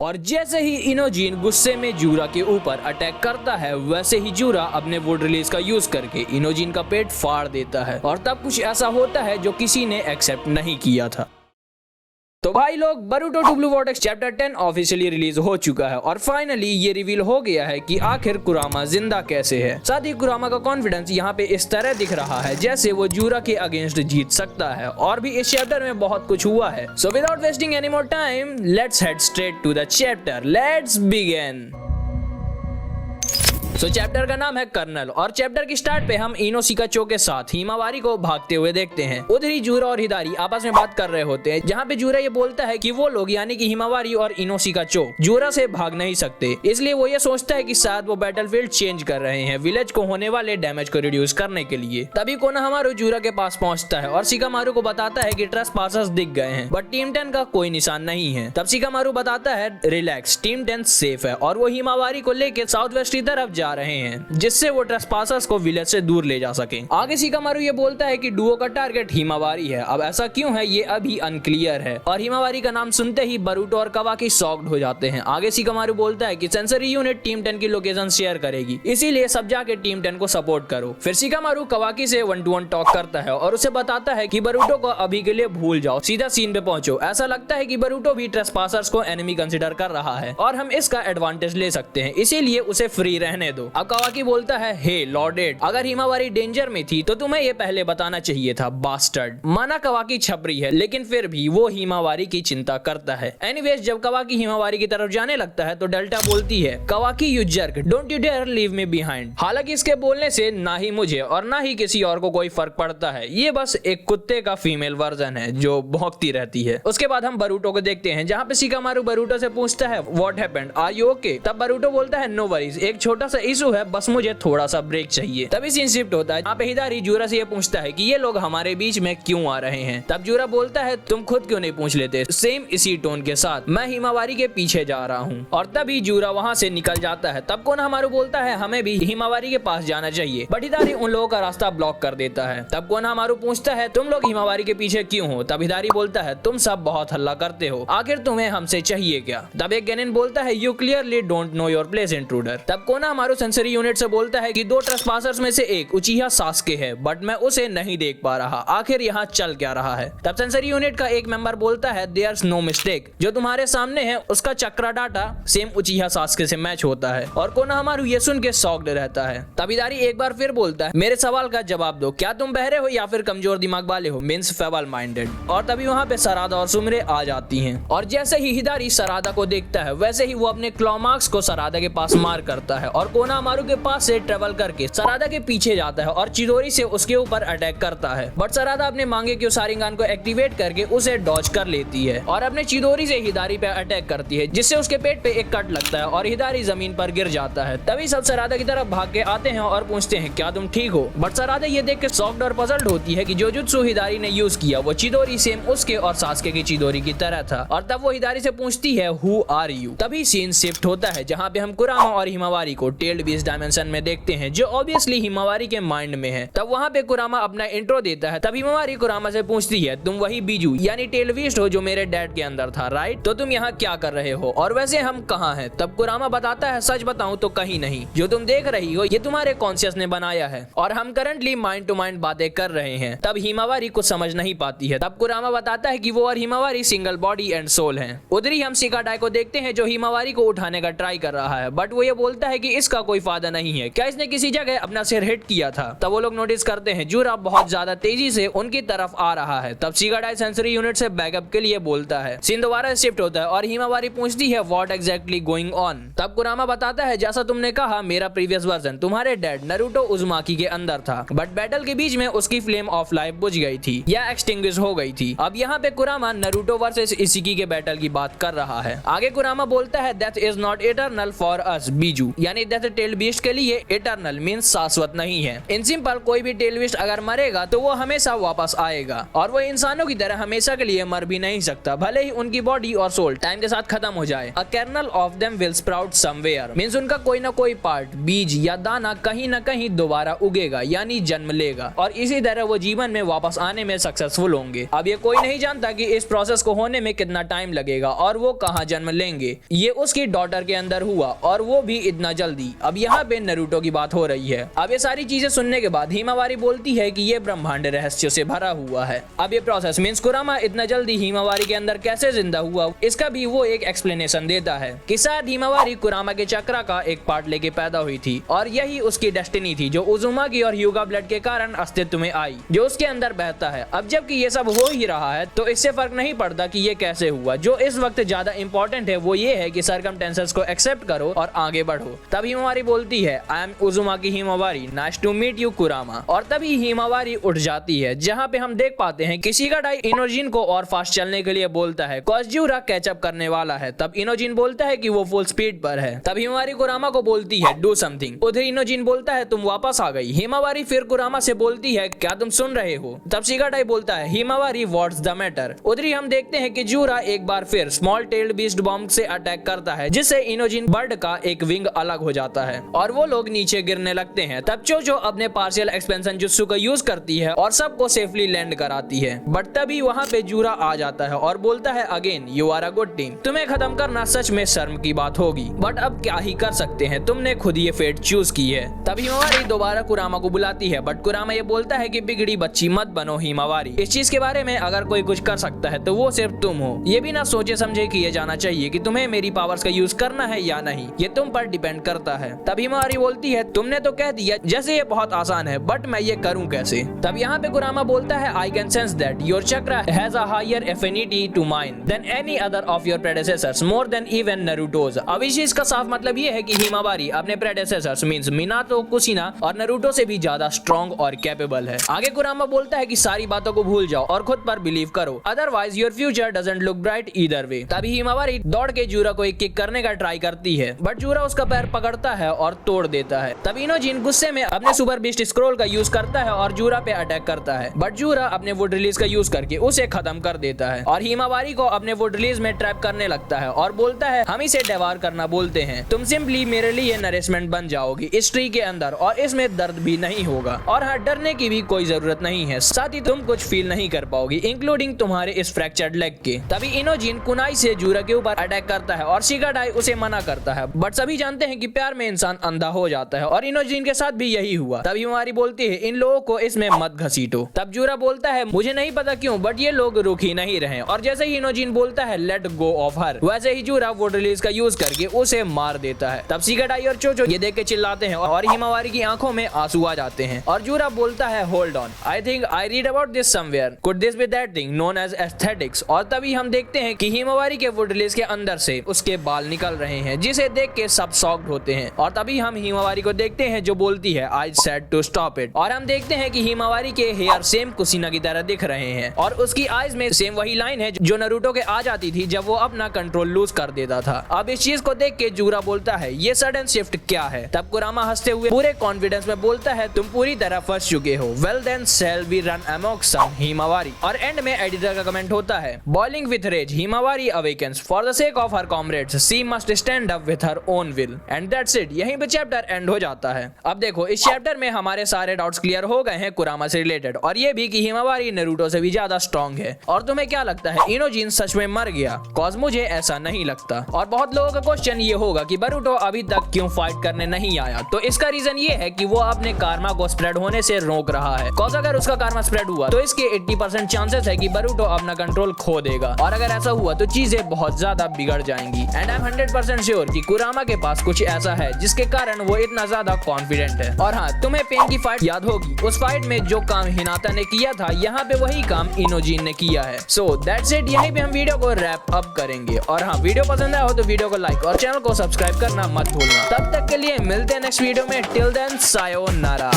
और जैसे ही इनोजीन गुस्से में जूरा के ऊपर अटैक करता है, वैसे ही जूरा अपने वुड रिलीज का यूज करके इनोजीन का पेट फाड़ देता है। और तब कुछ ऐसा होता है जो किसी ने एक्सेप्ट नहीं किया था। तो भाई लोग, Boruto two blue vortex chapter 10 officially release हो चुका है और फाइनली ये रिवील हो गया है कि आखिर कुरामा जिंदा कैसे है। साथ ही कुरामा का कॉन्फिडेंस यहाँ पे इस तरह दिख रहा है जैसे वो जूरा के अगेंस्ट जीत सकता है। और भी इस चैप्टर में बहुत कुछ हुआ है। So without wasting any more time, let's head straight to the chapter. Let's begin. तो चैप्टर का नाम है कर्नल और चैप्टर की स्टार्ट पे हम इनोशिकाचो के साथ हिमावारी को भागते हुए देखते हैं। उधर ही जूरा और हिदारी आपस में बात कर रहे होते हैं, जहाँ पे जूरा ये बोलता है कि वो लोग यानी कि हिमावारी और इनोशिकाचो जूरा से भाग नहीं सकते, इसलिए वो ये सोचता है कि शायद वो बैटलफील्ड चेंज कर रहे हैं विलेज को होने वाले डैमेज को रिड्यूस करने के लिए। तभी कोनोहामारू जूरा के पास पहुंचता है और शिकामारू को बताता है कि ट्रेसपासर्स दिख गए हैं बट टीम 10 का कोई निशान नहीं है। तब शिकामारू बताता है रिलैक्स, टीम 10 सेफ है और वो हिमावारी को लेकर साउथ वेस्ट की तरफ जा रहे हैं जिससे वो ट्रेसपासर्स को विलेज से दूर ले जा सके। आगे शिकामारू ये बोलता है कि डुओ का टारगेट हिमावारी है। अब ऐसा क्यों है ये अभी अनक्लियर है और हिमावारी का नाम सुनते ही बोरुतो और कावाकी शॉक्ड हो जाते हैं। आगे शिकामारू बोलता है कि सेंसरी यूनिट टीम 10 की लोकेशन शेयर करेगी, इसीलिए सब जाके टीम 10 को सपोर्ट करो। फिर शिकामारू कावाकी से 1-to-1 टॉक करता है और उसे बताता है कि बोरुतो को अभी के लिए भूल जाओ, सीधा सीन पे पहुंचो। ऐसा लगता है कि बोरुतो भी ट्रेसपासर्स को एनिमी कंसीडर कर रहा है और हम इसका एडवांटेज ले सकते हैं, इसीलिए उसे फ्री रहने दो। अब कावाकी बोलता है, हे लॉर्डेड, अगर हिमावारी डेंजर में थी तो तुम्हें ये पहले बताना चाहिए था, बास्टर्ड। माना कावाकी छपरी है लेकिन फिर भी वो हिमावारी की चिंता करता है। एनीवेज, जब कावाकी हिमावारी की तरफ जाने लगता है तो डेल्टा बोलती है, Kawaki you jerk, don't you dare leave me behind. हालांकि इसके बोलने से ना ही मुझे और ना ही किसी और को कोई फर्क पड़ता है, ये बस एक कुत्ते का फीमेल वर्जन है जो भौंकती रहती है। उसके बाद हम बोरुतो को देखते हैं जहाँ पे शिकामारू बोरुतो से पूछता है, what happened, are you okay? तब बोरुतो बोलता है, नो वरीज, एक छोटा सा इशू है, बस मुझे थोड़ा सा ब्रेक चाहिए। तभी सीन शिफ्ट होता है, यहाँ पे हिदारी जूरा से ये पूछता है कि ये लोग हमारे बीच में क्यों आ रहे हैं। तब जूरा बोलता है, तुम खुद क्यों नहीं पूछ लेते? सेम इसी टोन के साथ, मैं हिमावारी के पीछे जा रहा हूँ। और तभी जूरा वहाँ से निकल जाता है। तब कोनोहामारू बोलता है, हमें भी हिमावारी के पास जाना चाहिए, बट हिदारी उन लोगों का रास्ता ब्लॉक कर देता है। तब कोनोहामारू पूछता है, तुम लोग हिमावारी के पीछे क्यों हो? तब हिदारी बोलता है, तुम सब बहुत हल्ला करते हो, आखिर तुम्हें हमसे चाहिए क्या? तब एक गेनिन बोलता है, you clearly don't know your place intruder. तब कोनोहामारू सेंसरी यूनिट से बोलता है कि दो ट्रेसपासर्स में से एक उचिहा सास्के है बट मैं उसे नहीं देख पा रहा, आखिर यहाँ चल क्या रहा है? तब सेंसरी यूनिट का एक मेंबर बोलता है, देयर्स नो मिस्टेक, जो तुम्हारे सामने है उसका चक्रा डाटा सेम उचिहा सास्के से मैच होता है। और कोनोहामारू ये सुन के शॉक्ड रहता है। तब हिदारी एक बार फिर बोलता है, मेरे सवाल का जवाब दो, क्या तुम बहरे हो या फिर कमजोर दिमाग वाले हो, मींस फेबल माइंडेड। और तभी वहाँ पे सरादा और सुमरे आ जाती हैं और जैसे ही हिदारी सरादा को देखता है वैसे ही वो अपने क्लॉ मार्क्स को सरादा के पास मार करता है और कोनोहामारू के पास से ट्रेवल करके सरादा के पीछे जाता है और चिदोरी से उसके ऊपर अटैक करता है। बट सरादा अपने मांगे के सारिंगान को एक्टिवेट करके उसे डॉज कर लेती है और अपने चिदोरी से हिदारी पे अटैक करती है, जिससे उसके पेट पे एक कट लगता है और हिदारी जमीन पर गिर जाता है। तभी सब सरादा की तरफ भाग के आते हैं और पूछते हैं, क्या तुम ठीक हो? बट सरादा ये देख के शॉक्ड और पजल्ड होती है कि जो जुत्सु हिदारी ने यूज किया वो चिदोरी सेम उसके और सास्के की चिदोरी की तरह था। और तब वो हिदारी से पूछती है, हु आर यू? तभी सीन शिफ्ट होता है जहाँ पे हम कुरामा और हिमावारी को टेल्ड बीस्ट डायमेंशन में देखते हैं, जो ऑब्वियसली हिमावारी के माइंड में है। तब वहाँ पे कुरामा अपना इंट्रो देता है। तब हिमावारी कुरामा से पूछती है, तुम वही बीजू यानी टेल बीस्ट हो जो मेरे डैड के अंदर था, राइट? तो तुम यहाँ क्या कर रहे हो और वैसे हम कहाँ हैं? तब कुरामा बताता है, सच बताऊं तो कहीं नहीं, जो तुम देख रही हो ये तुम्हारे कॉन्शियस ने बनाया है और हम करंटली माइंड टू माइंड बातें कर रहे हैं। तब हिमावारी कुछ समझ नहीं पाती है। तब कुरामा बताता है कि वो और Himawari single body and soul हैं। उधर ही हम शिकाडाई को देखते हैं जो हिमावारी को उठाने का ट्राई कर रहा है, बट वो ये बोलता है कि इसका कोई फायदा नहीं है, क्या इसने किसी जगह अपना सिर हिट किया था? तब वो लोग नोटिस करते हैं जूरा बहुत ज्यादा तेजी से उनकी तरफ आ रहा है। तब शिकाडाई सेंसरी यूनिट से बैकअप के लिए बोलता है। सीन दोबारा शिफ्ट होता है और हिमावारी पूछती है, व्हाट एग्जैक्टली गोइंग ऑन? तब कुरामा बताता है, जैसा तुमने कहा मेरा प्रीवियस वर्जन तुम्हारे डैड नारुतो उज़ुमाकी के अंदर था, बट बैटल के बीच में उसकी फ्लेम ऑफ लाइफ बुझ गई थी या एक्सटिंग्विश हो गई थी। अब यहाँ पे कुरामा नारुतो वर्सेस इशिकी के बैटल की बात कर रहा है। आगे कुरामा बोलता है, death is not eternal for us Biju, यानी डेथ टेल बीस्ट के लिए इटर्नल मींस शाश्वत नहीं है। इन सिंपल कोई भी टेल बीस्ट अगर मरेगा तो वो हमेशा वापस आएगा और वो इंसानों की तरह हमेशा के लिए मर भी नहीं सकता, भले ही उनकी बॉडी और सोल टाइम के साथ खत्म हो जाए। A kernel of them will sprout somewhere means उनका कोई ना कोई पार्ट, बीज या दाना कहीं ना कहीं दोबारा उगेगा यानी जन्म लेगा और इसी तरह वो जीवन में वापस आने में सक्सेसफुल होंगे। अब ये कोई नहीं जानता कि इस प्रोसेस को होने में कितना टाइम लगेगा और वो कहाँ जन्म लेंगे। ये उसकी डॉटर के अंदर हुआ और वो भी इतना जल्दी। अब यहाँ पे नारुतो की बात हो रही है। अब ये सारी चीजें सुनने के बाद हिमावारी बोलती है कि ये ब्रह्मांड रहस्यों से भरा हुआ है। अब ये प्रोसेस मींस कुरामा इतना जल्दी हिमावारी के अंदर कैसे जिंदा हुआ, इसका भी वो एक एक्सप्लेनेशन देता है कि शायद हिमावारी कुरामा के चक्रा का एक पार्ट लेके पैदा हुई थी और यही उसकी डेस्टिनी थी जो उजुमाकी और ह्यूगा ब्लड के कारण अस्तित्व में आई, जो उसके अंदर बहता है। अब जबकि ये सब हो ही रहा है तो इससे फर्क नहीं पड़ता कि ये कैसे हुआ। जो इस वक्त ज्यादा इंपॉर्टेंट है वो ये है कि सर्कमस्टेंसेस को एक्सेप्ट करो और आगे बढ़ो। तब हिमावारी बोलती है I am Uzumaki Himawari, nice to meet you Kurama. और तभी हिमावारी उठ जाती है, जहाँ पे हम देख पाते हैं कि शिगाडाई इनोजिन को और फास्ट चलने के लिए बोलता है, कोज़ुरा कैचअप करने वाला है। तब इनोजिन बोलता है कि वो फुल स्पीड पर है। तब हिमावारी कुरामा को बोलती है डू समथिंग। उधर इनोजिन बोलता है तुम वापस आ गई। हिमावारी फिर कुरामा से बोलती है क्या तुम सुन रहे हो। तब शिगाडाई बोलता है हिमावारी व्हाट्स द मैटर। उधर ही हम देखते हैं कि जूरा एक बार फिर स्मॉल टेल्ड बीस्ट बॉम्ब से अटैक करता है, जिससे इनोजिन बर्ड का एक विंग अलग हो जाता है और वो लोग नीचे गिरने लगते हैं। तब चोचो अपने पार्शियल एक्सपेंशन जुत्सु का यूज करती है और सबको सेफली लैंड कराती है। बट तभी वहाँ पे जूरा आ जाता है और बोलता है again you are a good team. तुम्हें खत्म करना सच में शर्म की बात होगी, बट अब क्या ही कर सकते हैं, तुमने खुद ये फेट चूज की है। तभी हिमावारी दोबारा कुरामा को बुलाती है, बट कुरामा ये बोलता है कि बिगड़ी बच्ची मत बनो हिमावारी। इस चीज के बारे में अगर कोई कुछ कर सकता है तो वो सिर्फ तुम हो। ये भी ना सोचे समझे किए जाना चाहिए कि तुम्हें मेरी पावर्स का यूज करना है या नहीं, ये तुम पर डिपेंड करता है। तभी हिमावारी बोलती है तुमने तो कह दिया जैसे ये बहुत आसान है, बट मैं ये करूं कैसे। तब यहाँ पे कुरामा बोलता है I can sense that your chakra has a higher affinity to mine than any other of your predecessors more than even Naruto's. अब इस चीज का साफ मतलब ये है कि हिमावारी अपने प्रेडेसेसर्स मींस मिनातो, कुशिना और नारुतो से भी ज्यादा स्ट्रॉन्ग और कैपेबल है। आगे कुरामा बोलता है कि सारी बातों को भूल जाओ और खुद पर बिलीव करो, otherwise your future doesn't look bright either way. तभी हिमावारी दौड़ के जूरा को एक किक करने का ट्राई करती है, बट जूरा उसका पैर पकड़ता है और तोड़ देता है। तब इनोजिन गुस्से में अपने सुपर बीस्ट स्क्रॉल का यूज करता है और जूरा पे अटैक करता है, बट जूरा अपने वुड रिलीज का यूज करके उसे खत्म कर देता है और हिमावारी को अपने वुड रिलीज में ट्रैप करने लगता है और बोलता है हम इसे डेवार करना बोलते हैं, तुम सिंपली मेरे लिए नरिशमेंट बन जाओगी इस ट्री के अंदर और इसमें दर्द भी नहीं होगा और हाँ डरने की भी कोई जरूरत नहीं है, साथ ही तुम कुछ फील नहीं कर पाओगी इंक्लूडिंग तुम्हारे इस फ्रैक्चर्ड लेग के। तभी इनोजिन कुनाई से जूरा के ऊपर अटैक करता है और शिगाडाई उसे मना करता है, बट सभी जानते हैं कि प्यार में इंसान अंधा हो जाता है और इनोजिन के साथ भी यही हुआ। तभी हिमावारी बोलती है इन लोगों को इसमें मत घसीटो। तब जूरा बोलता है मुझे नहीं पता क्यों बट ये लोग रुक ही नहीं रहे और जैसे ही इनोजिन बोलता है लेट गो ऑफ हर, वैसे ही जूरा वुड रिलीज का यूज करके उसे मार देता है। तब शिगाडाई और चोचो ये देख के चिल्लाते हैं और हिमावारी की आंखों में आंसू आ जाते हैं और जूरा बोलता है hold on, I think I read about this somewhere, could this be that thing known as aesthetics. और तभी हम देखते हैं कि हिमावारी के वुड रिलीज के अंदर से उसके बाल निकल रहे हैं, जिसे देख के सब शॉक्ड होते हैं और तभी हम हिमावारी को देखते हैं जो बोलती है I said to stop it. और हम देखते हैं कि हिमावारी के हेयर सेम कुशिना की तरह दिख रहे हैं और उसकी आईज में सेम वही लाइन है जो नारुतो के आ जाती थी जब वो अपना कंट्रोल लूज कर देता था। अब इस चीज को देख के जूरा बोलता है ये सडन शिफ्ट क्या है। तब कुरामा हंसते हुए पूरे कॉन्फिडेंस में बोलता है तुम पूरी तरह फंस चुके हो, well then shall we run among some Himawari. और एंड में एडिटर का कमेंट होता है boiling with rage Himawari awakens for the sake of her comrades she must stand up with her own will and that's it. यहीं पे chapter and हो जाता है। अब देखो इस चैप्टर में हमारे सारे डाउट्स क्लियर हो गए हैं कुरामा से रिलेटेड और ये भी कि हिमावारी नारुतो से भी ज्यादा स्ट्रॉन्ग है। और तुम्हें क्या लगता है इनोजिन सच में मर गया? कॉज मुझे ऐसा नहीं लगता। और बहुत लोगों का क्वेश्चन ये होगा कि बोरुतो अभी तक क्यों फाइट करने नहीं आया, तो इसका रीजन ये है कि वो अपने कार्मा को स्प्रेड होने से रोक रहा है। कॉज अगर उसका कार्मा स्प्रेड हुआ तो इसके 80% चांसेस है कि बोरुतो अपना कंट्रोल खो देगा और अगर ऐसा हुआ तो चीजें बहुत ज्यादा बिगड़ जाएंगी। एंड आई एम 100% श्योर कि कुरामा के पास कुछ ऐसा है जिसके कारण वो इतना ज्यादा कॉन्फिडेंट है। और हाँ तुम्हें पेन की फाइट याद होगी, उस फाइट में जो काम हिनाता ने किया था यहाँ पे वही काम इनोजिन ने किया है। सो दैट्स इट, यहीं पे हम वीडियो को रैप अप करेंगे। और हाँ वीडियो पसंद आया हो तो वीडियो को लाइक और चैनल को सब्सक्राइब करना मत भूलना। तब तक के लिए मिलते हैं नेक्स्ट वीडियो में। Till then sayonara.